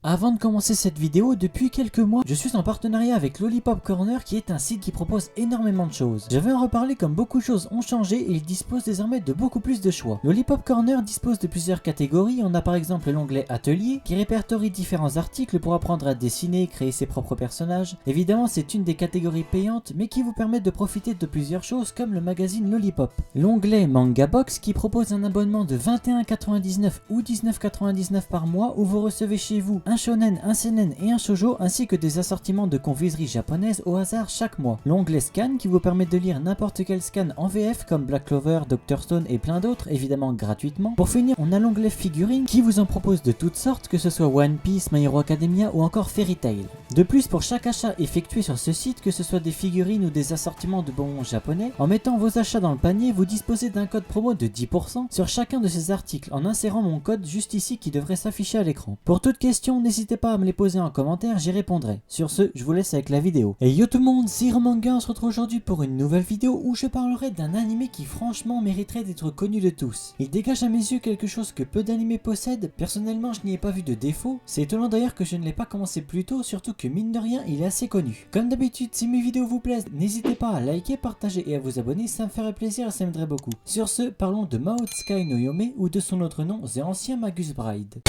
Avant de commencer cette vidéo, depuis quelques mois, je suis en partenariat avec Lollipop Corner qui est un site qui propose énormément de choses. Je vais en reparler comme beaucoup de choses ont changé et il dispose désormais de beaucoup plus de choix. Lollipop Corner dispose de plusieurs catégories, on a par exemple l'onglet Atelier qui répertorie différents articles pour apprendre à dessiner et créer ses propres personnages. Évidemment c'est une des catégories payantes mais qui vous permet de profiter de plusieurs choses comme le magazine Lollipop. L'onglet Manga Box qui propose un abonnement de 21,99 ou 19,99 par mois où vous recevez chez vous un shonen, un seinen et un shoujo ainsi que des assortiments de confiserie japonaises au hasard chaque mois. L'onglet Scan qui vous permet de lire n'importe quel scan en VF comme Black Clover, Dr Stone et plein d'autres, évidemment gratuitement. Pour finir, on a l'onglet Figurines qui vous en propose de toutes sortes, que ce soit One Piece, My Hero Academia ou encore Fairy Tail. De plus, pour chaque achat effectué sur ce site, que ce soit des figurines ou des assortiments de bonbons japonais, en mettant vos achats dans le panier, vous disposez d'un code promo de 10% sur chacun de ces articles en insérant mon code juste ici qui devrait s'afficher à l'écran. Pour toute question, n'hésitez pas à me les poser en commentaire, j'y répondrai. Sur ce, je vous laisse avec la vidéo. Et yo tout le monde, c'est Manga, on se retrouve aujourd'hui pour une nouvelle vidéo où je parlerai d'un animé qui franchement mériterait d'être connu de tous. Il dégage à mes yeux quelque chose que peu d'animés possèdent, personnellement je n'y ai pas vu de défaut, c'est étonnant d'ailleurs que je ne l'ai pas commencé plus tôt, surtout que mine de rien il est assez connu. Comme d'habitude, si mes vidéos vous plaisent, n'hésitez pas à liker, partager et à vous abonner, ça me ferait plaisir et ça m'aiderait beaucoup. Sur ce, parlons de Mahoutsukai no Yome ou de son autre nom, The Ancient Magus Bride.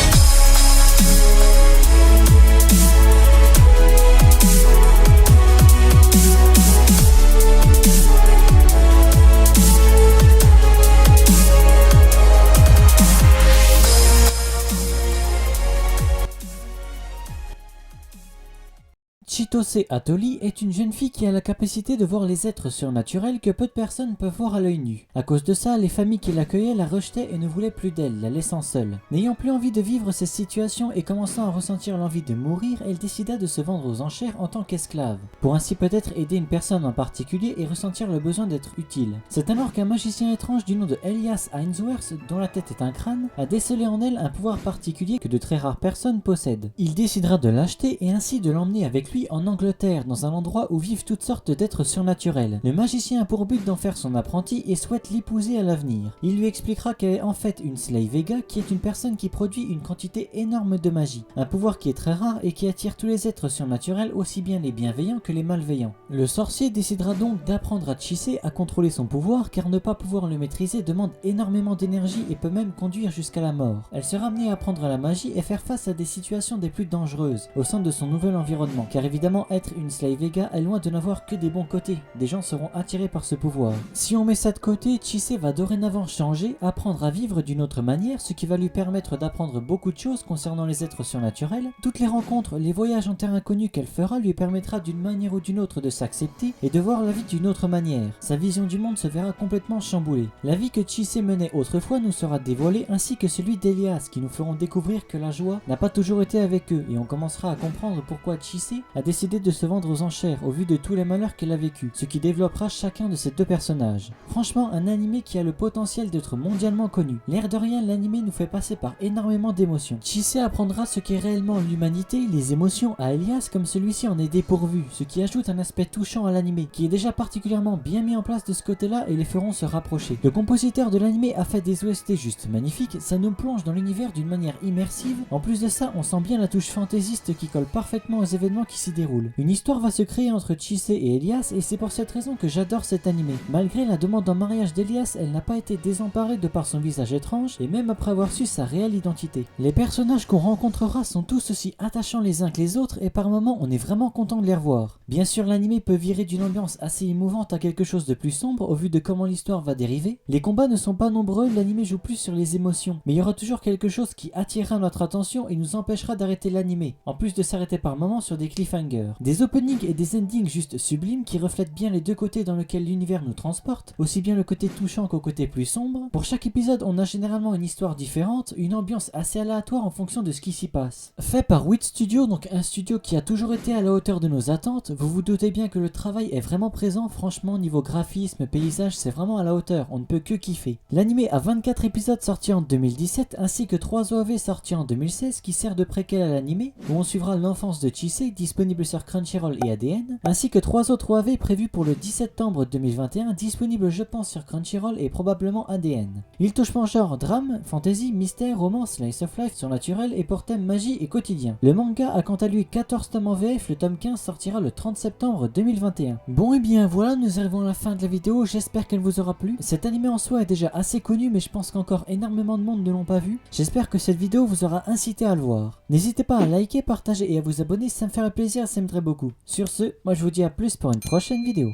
Chitose Hattori est une jeune fille qui a la capacité de voir les êtres surnaturels que peu de personnes peuvent voir à l'œil nu. À cause de ça, les familles qui l'accueillaient la rejetaient et ne voulaient plus d'elle, la laissant seule. N'ayant plus envie de vivre cette situation et commençant à ressentir l'envie de mourir, elle décida de se vendre aux enchères en tant qu'esclave, pour ainsi peut-être aider une personne en particulier et ressentir le besoin d'être utile. C'est alors qu'un magicien étrange du nom de Elias Ainsworth, dont la tête est un crâne, a décelé en elle un pouvoir particulier que de très rares personnes possèdent. Il décidera de l'acheter et ainsi de l'emmener avec lui en Angleterre, dans un endroit où vivent toutes sortes d'êtres surnaturels. Le magicien a pour but d'en faire son apprenti et souhaite l'épouser à l'avenir. Il lui expliquera qu'elle est en fait une Slave Vega qui est une personne qui produit une quantité énorme de magie, un pouvoir qui est très rare et qui attire tous les êtres surnaturels, aussi bien les bienveillants que les malveillants. Le sorcier décidera donc d'apprendre à Chise à contrôler son pouvoir car ne pas pouvoir le maîtriser demande énormément d'énergie et peut même conduire jusqu'à la mort. Elle sera amenée à apprendre la magie et faire face à des situations des plus dangereuses au sein de son nouvel environnement, car évidemment être une Slave Vega est loin de n'avoir que des bons côtés, des gens seront attirés par ce pouvoir. Si on met ça de côté, Chise va dorénavant changer, apprendre à vivre d'une autre manière, ce qui va lui permettre d'apprendre beaucoup de choses concernant les êtres surnaturels. Toutes les rencontres, les voyages en terre inconnue qu'elle fera lui permettra d'une manière ou d'une autre de s'accepter et de voir la vie d'une autre manière. Sa vision du monde se verra complètement chamboulée. La vie que Chise menait autrefois nous sera dévoilée ainsi que celui d'Elias qui nous feront découvrir que la joie n'a pas toujours été avec eux et on commencera à comprendre pourquoi Chise a décidé de se vendre aux enchères au vu de tous les malheurs qu'elle a vécu, ce qui développera chacun de ces deux personnages. Franchement, un animé qui a le potentiel d'être mondialement connu. L'air de rien, l'animé nous fait passer par énormément d'émotions. Chise apprendra ce qu'est réellement l'humanité, les émotions à Elias comme celui-ci en est dépourvu, ce qui ajoute un aspect touchant à l'animé, qui est déjà particulièrement bien mis en place de ce côté-là et les feront se rapprocher. Le compositeur de l'animé a fait des OST juste magnifiques, ça nous plonge dans l'univers d'une manière immersive. En plus de ça, on sent bien la touche fantaisiste qui colle parfaitement aux événements qui s'y déroulent. Une histoire va se créer entre Chise et Elias et c'est pour cette raison que j'adore cet animé. Malgré la demande en mariage d'Elias, elle n'a pas été désemparée de par son visage étrange et même après avoir su sa réelle identité. Les personnages qu'on rencontrera sont tous aussi attachants les uns que les autres et par moments on est vraiment content de les revoir. Bien sûr l'animé peut virer d'une ambiance assez émouvante à quelque chose de plus sombre au vu de comment l'histoire va dériver. Les combats ne sont pas nombreux, l'animé joue plus sur les émotions, mais il y aura toujours quelque chose qui attirera notre attention et nous empêchera d'arrêter l'animé, en plus de s'arrêter par moments sur des cliffhangers. Des openings et des endings juste sublimes qui reflètent bien les deux côtés dans lesquels l'univers nous transporte, aussi bien le côté touchant qu'au côté plus sombre. Pour chaque épisode, on a généralement une histoire différente, une ambiance assez aléatoire en fonction de ce qui s'y passe. Fait par Wit Studio, donc un studio qui a toujours été à la hauteur de nos attentes, vous vous doutez bien que le travail est vraiment présent, franchement niveau graphisme, paysage, c'est vraiment à la hauteur, on ne peut que kiffer. L'animé a 24 épisodes sortis en 2017 ainsi que 3 OAV sortis en 2016 qui sert de préquel à l'animé, où on suivra l'enfance de Chise, disponible disponibles sur Crunchyroll et ADN, ainsi que 3 autres OAV prévus pour le 10 septembre 2021, disponibles je pense sur Crunchyroll et probablement ADN. Ils touchent en genre drame, fantasy, mystère, romance, slice of life, surnaturel et pour thème magie et quotidien. Le manga a quant à lui 14 tomes en VF, le tome 15 sortira le 30 septembre 2021. Bon et bien voilà, nous arrivons à la fin de la vidéo, j'espère qu'elle vous aura plu. Cet animé en soi est déjà assez connu mais je pense qu'encore énormément de monde ne l'ont pas vu. J'espère que cette vidéo vous aura incité à le voir. N'hésitez pas à liker, partager et à vous abonner, ça me ferait plaisir, ça m'aiderait beaucoup. Sur ce, moi je vous dis à plus pour une prochaine vidéo.